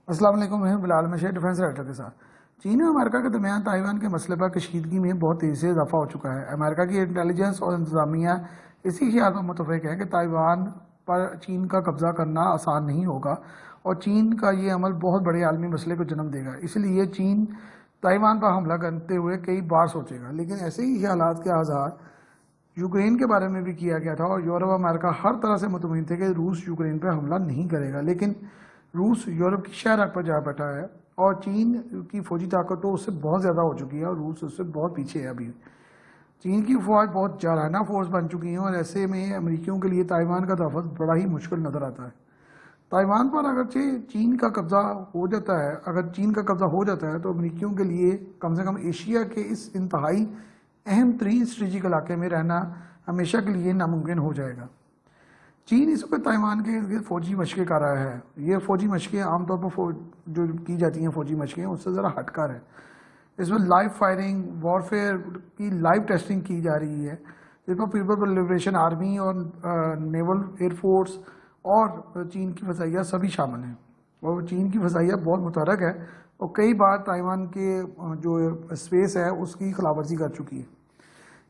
अस्सलाम वालेकुम, मैं बिलाल मशहूर डिफेंस राइटर के साथ। चीन और अमेरिका के दरमियान ताइवान के मसले पर कशीदगी में बहुत तेज़ी से इजाफा हो चुका है। अमेरिका की इंटेलिजेंस और इंतजामिया इसी ख्याल पर मुतफिक है कि ताइवान पर चीन का कब्जा करना आसान नहीं होगा और चीन का ये अमल बहुत बड़े आलमी मसले को जन्म देगा। इसलिए चीन ताइवान पर हमला करते हुए कई बार सोचेगा, लेकिन ऐसे ही ख्यालात के आज़ार यूक्रेन के बारे में भी किया गया था और यूरोप और अमेरिका हर तरह से मुतमईन थे कि रूस यूक्रेन पर हमला नहीं करेगा। लेकिन रूस यूरोप की शहर पर जा बैठा है और चीन की फौजी ताकत तो उससे बहुत ज़्यादा हो चुकी है और रूस उससे बहुत पीछे है। अभी चीन की फौज बहुत जाराना फोर्स बन चुकी है और ऐसे में अमरीकियों के लिए ताइवान का तहफ़्फ़ुज़ बड़ा ही मुश्किल नज़र आता है। ताइवान पर अगरचे चीन का कब्जा हो जाता है अगर चीन का कब्जा हो जाता है तो अमरीकियों के लिए कम से कम एशिया के इस इंतहाई अहम तरीन स्ट्रेटेजिक इलाके में रहना हमेशा के लिए नामुमकिन हो जाएगा। चीन इस वक्त ताइवान के इर्द गिर्द फौजी मशक़ें कर रहा है। ये फौजी मशक़ें आमतौर पर जो की जाती हैं फौजी मशक़ें उससे ज़रा हटकर है। इसमें लाइव फायरिंग वॉरफेयर की लाइव टेस्टिंग की जा रही है, जिसमें पीपल लिबरेशन आर्मी और नेवल एयरफोर्स और चीन की फ़ज़ाइया सभी शामिल हैं। और चीन की फ़ज़ाइया बहुत मुतहरक है और कई बार ताइवान के जो स्पेस है उसकी खिलाफवर्जी कर चुकी है।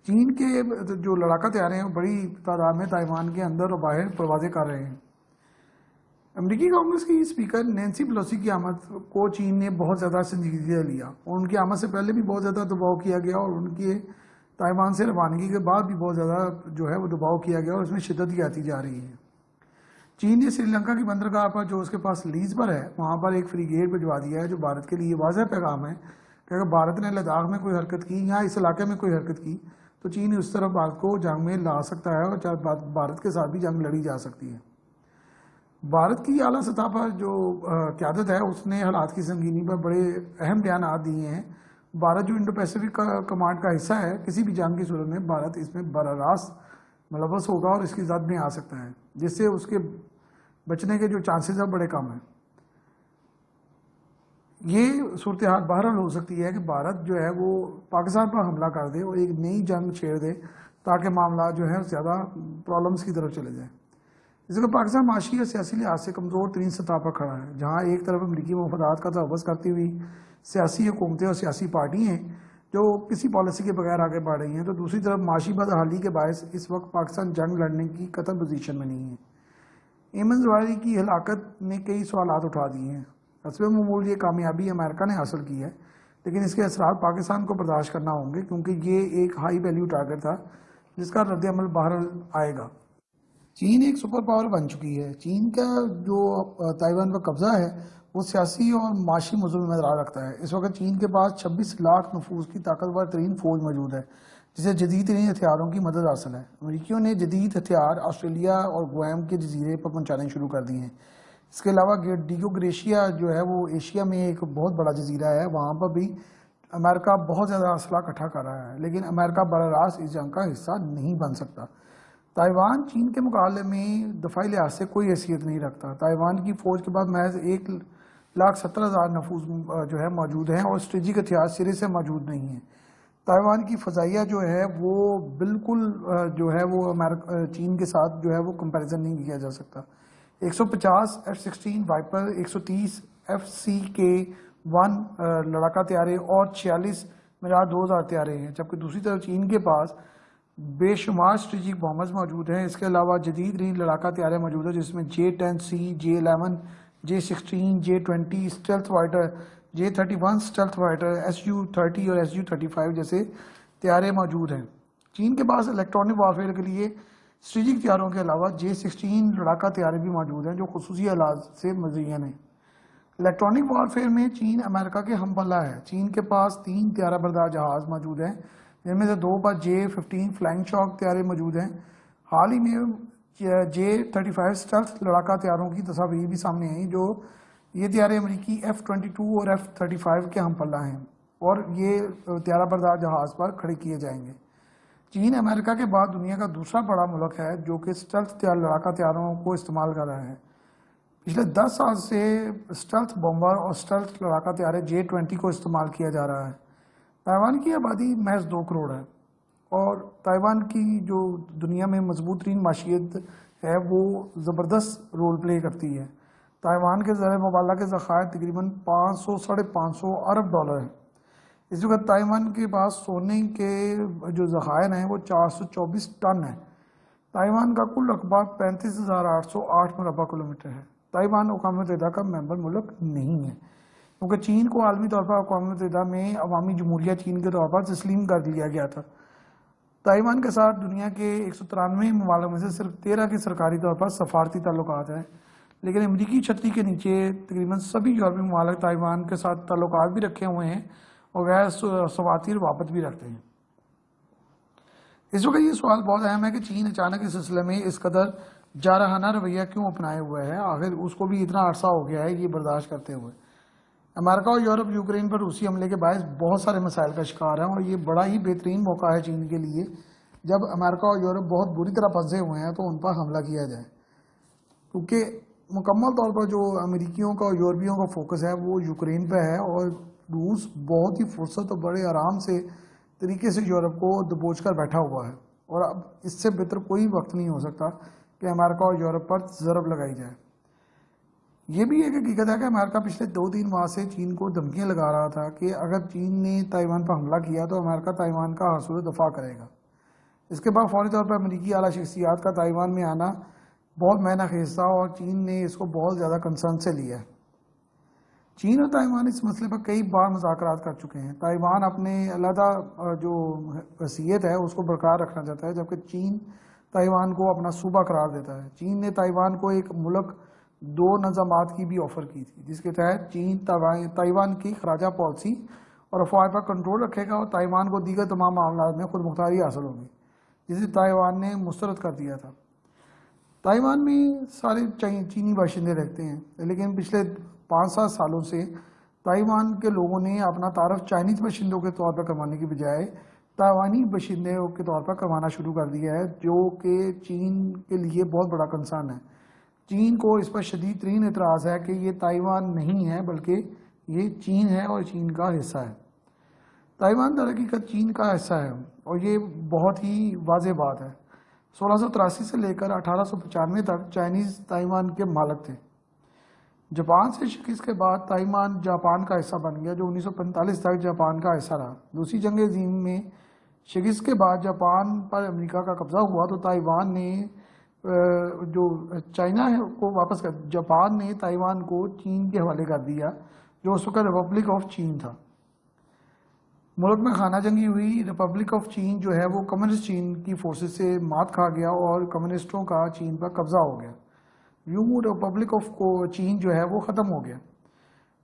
चीन के जो लड़ाका तैयारे हैं बड़ी तादाद में ताइवान के अंदर और बाहर परवाज़ें कर रहे हैं। अमरीकी कांग्रेस की स्पीकर नैन्सी पेलोसी की आमद को चीन ने बहुत ज़्यादा संजीदगी से लिया और उनकी आमद से पहले भी बहुत ज़्यादा दबाव किया गया और उनके ताइवान से रवानगी के बाद भी बहुत ज़्यादा जो है वो दबाव किया गया और उसमें शिद्दत ही आती जा रही है। चीन ने श्रीलंका की बंदरगाह पर जो उसके पास लीज पर है वहाँ पर एक फ्रीगेट भिजवा दिया है, जो भारत के लिए वाज़ह पैगाम है कि अगर भारत ने लद्दाख में कोई हरकत की या इस इलाके में कोई हरकत की तो चीन उस तरफ भारत को जंग में ला सकता है और भारत के साथ भी जंग लड़ी जा सकती है। भारत की आला सतह पर जो क़यादत है उसने हालात की संगीनी पर बड़े अहम बयान दिए हैं। भारत जो इंडो पैसिफिक कमांड का हिस्सा है, किसी भी जंग की सूरत में भारत इसमें बराह रास्त मुलव्वस होगा और इसकी जद में आ सकता है, जिससे उसके बचने के जो चांसेस है बड़े कम हैं। ये सूरत हाल बहरहाल हो सकती है कि भारत जो है वो पाकिस्तान पर हमला कर दे और एक नई जंग छेड़ दे ताकि मामला जो है ज़्यादा प्रॉब्लम्स की तरफ चले जाए। इसलिए पाकिस्तान माशी और सियासी लिहाज से कमज़ोर तरीन सतह पर खड़ा है, जहाँ एक तरफ अमरीकी मफादात का तहफ़्फ़ुज़ करती हुई सियासी हुकूमतें और सियासी पार्टी हैं जो किसी पॉलिसी के बगैर आगे बढ़ रही हैं, तो दूसरी तरफ माशी बदहाली के बायस इस वक्त पाकिस्तान जंग लड़ने की कतई पोजीशन में नहीं है। एमन ज़वाहिरी की हलाकत ने कई सवालात उठा दिए हैं। हस्बे मामूल ये कामयाबी अमेरिका ने हासिल की है, लेकिन इसके असरात पाकिस्तान को बर्दाश्त करना होंगे क्योंकि ये एक हाई वैल्यू टारगेट था जिसका रद्द-ए-अमल बहरहाल आएगा। चीन एक सुपर पावर बन चुकी है। चीन का जो ताइवान पर कब्जा है वो सियासी और माशी मज़मून में रखता है। इस वक्त चीन के पास 26 लाख नफूस की ताकतवर तरीन फौज मौजूद है, जिसे जदीद तरीन हथियारों की मदद हासिल है। अमरीकियों ने जदीद हथियार ऑस्ट्रेलिया और गुआम के जजीरे पर पहुँचाने शुरू कर दिए हैं। इसके अलावा डिगो ग्रेशिया जो है वो एशिया में एक बहुत बड़ा जजीरा है, वहाँ पर भी अमेरिका बहुत ज़्यादा असला इकट्ठा कर रहा है, लेकिन अमेरिका बराह रास्त इस जंग का हिस्सा नहीं बन सकता। ताइवान चीन के मुकाबले में दफाई लिहाज से कोई हैसियत नहीं रखता। ताइवान की फ़ौज के बाद महज 1,70,000 नफूस जो है मौजूद हैं और स्ट्रेटेजिक हथियार सिरे से मौजूद नहीं है। ताइवान की फ़ज़ाइया जो है वो बिल्कुल जो है वो चीन के साथ जो है वो कंपैरिजन नहीं किया जा सकता। 150 F-16 वाइपर, 130 FCK-1 लड़ाका तैयारे और 46 मिराज 2000 तैयारे हैं, जबकि दूसरी तरफ चीन के पास बेशुमार स्ट्रेटेजिक बॉम्बर्स मौजूद हैं। इसके अलावा जदीद तरीन लड़ाका तैयारे मौजूद है जिसमें J-10C, J-11, J-16, J-20 stealth fighter, J-31 stealth fighter, Su-30 और Su-35 जैसे तैयारे मौजूद हैं। चीन के पास इलेक्ट्रॉनिक वॉरफेयर के लिए स्ट्रेटेजिक तैयारों के अलावा J-16 लड़ाका तैयारे भी मौजूद हैं जो खुसूसी आलात से मुज़य्यन हैं। इलेक्ट्रॉनिक वॉरफेयर में चीन अमेरिका के हमपल्ला है। चीन के पास 3 त्यारा बरदार जहाज़ मौजूद हैं, जिनमें से 2 पर J-15 फ्लाइंग शॉक तैयारे मौजूद हैं। हाल ही में J-35 स्टेल्थ लड़ाका तैयारों की तस्वीर भी सामने आई, जो ये तैयारे अमरीकी F-22 और F-35 के हमपल्ला हैं और ये त्यारा बरदार जहाज़ पर खड़े किए जाएंगे। चीन अमेरिका के बाद दुनिया का दूसरा बड़ा मुल्क है जो कि स्टेल्थ लड़ाका तैयारों को इस्तेमाल कर रहा है। पिछले 10 साल से स्टेल्थ बॉम्बर और स्टेल्थ लड़ाका तैयारे J-20 को इस्तेमाल किया जा रहा है। ताइवान की आबादी महज 2 करोड़ है और ताइवान की जो दुनिया में मजबूत तरीन माशियत है वो ज़बरदस्त रोल प्ले करती है। ताइवान के ज़र मुबाला के ज़खायर तकरीबन 500 साढ़े 500 अरब डॉलर हैं। इस वक्त ताइवान के पास सोने के जो ज़खायर हैं वो 424 टन है। ताइवान का कुल रकबा 35,808 मुरबा किलोमीटर है। ताइवान अक़वाम मुत्तहिदा का मेंबर मुल्क नहीं है, क्योंकि चीन को आलमी तौर पर अक़वाम मुत्तहिदा में अवामी जमहूरिया चीन के तौर पर तस्लीम कर लिया गया था। ताइवान के साथ दुनिया के 193 ममालिक में से सिर्फ 13 के सरकारी तौर पर सफारती ताल्लुकात हैं, लेकिन अमरीकी छतरी के नीचे तकरीबन सभी यूरोपीय ममालिक ताइवान के साथ ताल्लुकात भी रखे हुए हैं और गैर सवाती रवाबत भी रखते हैं। इस वक्त ये सवाल बहुत अहम है कि चीन अचानक इस सिलसिले में इस कदर जारहाना रवैया क्यों अपनाए हुए है। आखिर उसको भी इतना अरसा हो गया है ये बर्दाश्त करते हुए। अमेरिका और यूरोप यूक्रेन पर रूसी हमले के बायस बहुत सारे मसाइल का शिकार है और ये बड़ा ही बेहतरीन मौका है चीन के लिए, जब अमेरिका और यूरोप बहुत बुरी तरह फंसे हुए हैं तो उन पर हमला किया जाए, क्योंकि मुकम्मल तौर पर जो अमेरिकियों का और यूरोपियों का फोकस है वो यूक्रेन पर है और रूस बहुत ही फुर्सत और बड़े आराम से तरीके से यूरोप को दबोच कर बैठा हुआ है और अब इससे बेहतर कोई वक्त नहीं हो सकता कि अमेरिका और यूरोप पर ज़रब लगाई जाए। ये भी एक हकीकत है कि अमेरिका पिछले 2-3 माह से चीन को धमकियां लगा रहा था कि अगर चीन ने ताइवान पर हमला किया तो अमेरिका ताइवान का हर सूरत दफा करेगा। इसके बाद फौरी तौर पर अमरीकी आला शख्सियात का ताइवान में आना बहुत महंगा खेज था और चीन ने इसको बहुत ज़्यादा कंसर्न से लिया है। चीन और ताइवान इस मसले पर कई बार मुज़ाकरात कर चुके हैं। ताइवान अपने अलहदा जो हैसियत है उसको बरकरार रखना चाहता है, जबकि चीन ताइवान को अपना सूबा करार देता है। चीन ने ताइवान को एक मुल्क 2 नज़ामात की भी ऑफ़र की थी, जिसके तहत चीन ताइवान की खराजा पॉलिसी और अफवाह पर कंट्रोल रखेगा और ताइवान को दीगर तमाम मामलों में खुद मुख्तारी हासिल होगी, जिसे ताइवान ने मुस्तरद कर दिया था। ताइवान में सारे चीनी बाशिंदे रहते हैं, लेकिन पिछले 5-7 सालों से ताइवान के लोगों ने अपना तारफ़ चाइनीज़ बाशिंदों के तौर पर करवाने की बजाय ताइवानी बाशिंदों के तौर पर करवाना शुरू कर दिया है, जो कि चीन के लिए बहुत बड़ा कंसर्न है। चीन को इस पर शदीद तरीन एतराज़ है कि ये ताइवान नहीं है बल्कि ये चीन है और चीन का हिस्सा है। ताइवान दरहकीकत चीन का हिस्सा है और ये बहुत ही वाज़ेह बात है। 1683 से लेकर 1895 तक चाइनीज़ ताइवान के मालिक थे। जापान से शिकस्त के बाद ताइवान जापान का हिस्सा बन गया, जो 1945 तक जापान का हिस्सा रहा। दूसरी जंग अज़ीम में शिकस्त के बाद जापान पर अमेरिका का कब्ज़ा हुआ तो ताइवान ने जो चाइना है को वापस कर, जापान ने ताइवान को चीन के हवाले कर दिया, जो उस वक्त रिपब्लिक ऑफ चीन था। मुल्क में खाना जंगी हुई। रिपब्लिक ऑफ चीन जो है वो कम्युनिस्ट चीन की फोर्सेस से मात खा गया और कम्युनिस्टों का चीन पर कब्जा हो गया। यूं रिपब्लिक ऑफ चीन जो है वो ख़त्म हो गया।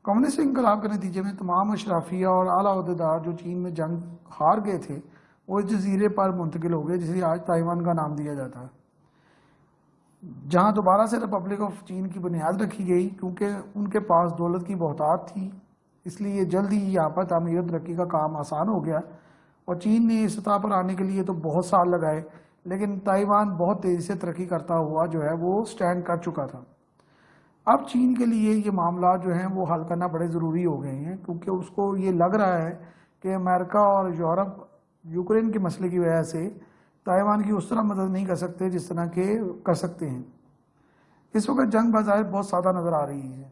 कम्युनिस्ट इनकलाब के नतीजे में तमाम अशराफिया और आला अहदेदार जो चीन में जंग हार गए थे वो इस जजीरे पर मुंतकिल हो गए, जिसे आज ताइवान का नाम दिया जाता है, जहां दोबारा से रिपब्लिक ऑफ चीन की बुनियाद रखी गई। क्योंकि उनके पास दौलत की बहुतात थी, इसलिए जल्द ही यहाँ पर तामीर तरक्की का काम आसान हो गया और चीन ने इस सतह पर आने के लिए तो बहुत साल लगाए, लेकिन ताइवान बहुत तेज़ी से तरक्की करता हुआ जो है वो स्टैंड कर चुका था। अब चीन के लिए ये मामला जो हैं वो हल करना बड़े ज़रूरी हो गए हैं, क्योंकि उसको ये लग रहा है कि अमेरिका और यूरोप यूक्रेन के मसले की वजह से ताइवान की उस तरह मदद नहीं कर सकते जिस तरह के कर सकते हैं। इस वक्त जंग बाज़ाहिर बहुत सादा नज़र आ रही है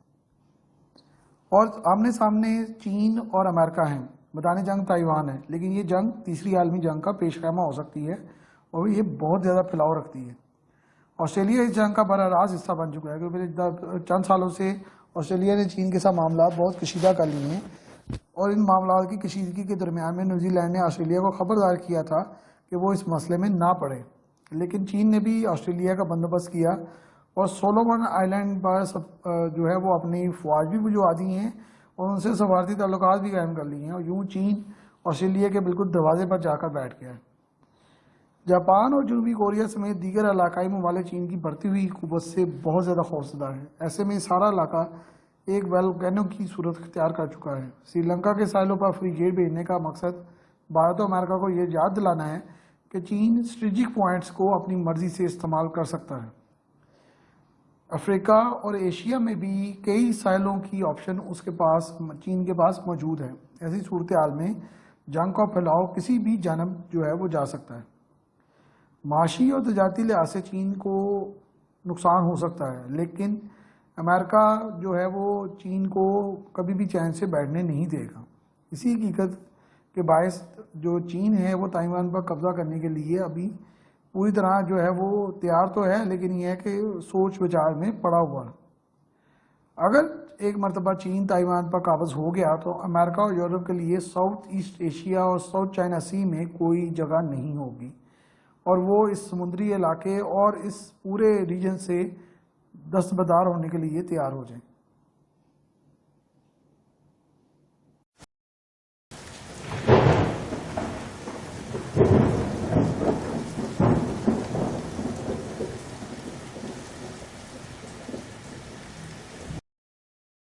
और आमने सामने चीन और अमेरिका हैं, मैदान जंग ताइवान है, लेकिन ये जंग तीसरी आलमी जंग का पेशखैमा हो सकती है और ये बहुत ज़्यादा फैलाव रखती है। ऑस्ट्रेलिया इस जंग का बड़ा राज हिस्सा बन चुका है, क्योंकि चंद सालों से ऑस्ट्रेलिया ने चीन के साथ मामला बहुत कशीदा कर लिए हैं और इन मामला की कशीदगी के दरमियान में न्यूजीलैंड ने ऑस्ट्रेलिया को खबरदार किया था कि वो इस मसले में ना पड़े, लेकिन चीन ने भी ऑस्ट्रेलिया का बंदोबस्त किया और सोलोमन आइलैंड पर जो है वो अपनी फौज भी भिजवा दी हैं और उनसे सफारती ताल्लुकात भी कायम कर लिए हैं और यूँ चीन ऑस्ट्रेलिया के बिल्कुल दरवाजे पर जाकर बैठ गया है। जापान और जनूबी कोरिया समेत दीगर इलाकाई ममालिक चीन की बढ़ती हुई कुव्वत से बहुत ज़्यादा खौफजदा है। ऐसे में सारा इलाका एक वोल्केनो की सूरत इख्तियार कर चुका है। श्रीलंका के साहिलों पर फ्रिगेट भेजने का मकसद भारत और अमेरिका को यह याद दिलाना है कि चीन स्ट्रेटेजिक पॉइंट्स को अपनी मर्जी से इस्तेमाल कर सकता है। अफ्रीका और एशिया में भी कई साहिलों की ऑप्शन चीन के पास मौजूद है। ऐसी सूरत हाल में जंग का फैलाव किसी भी जानब जो है वो जा सकता है। माशी और तजारती लिहाज से चीन को नुकसान हो सकता है, लेकिन अमेरिका जो है वो चीन को कभी भी चैन से बैठने नहीं देगा। इसी हकीकत के बायस जो चीन है वो ताइवान पर कब्जा करने के लिए अभी पूरी तरह जो है वो तैयार तो है, लेकिन ये है कि सोच विचार में पड़ा हुआ है। अगर एक मरतबा चीन ताइवान पर काबज हो गया तो अमेरिका और यूरोप के लिए साउथ ईस्ट एशिया और साउथ चाइना सी में कोई जगह नहीं होगी और वो इस समुद्री इलाके और इस पूरे रीजन से दस्तबरदार होने के लिए तैयार हो जाएं।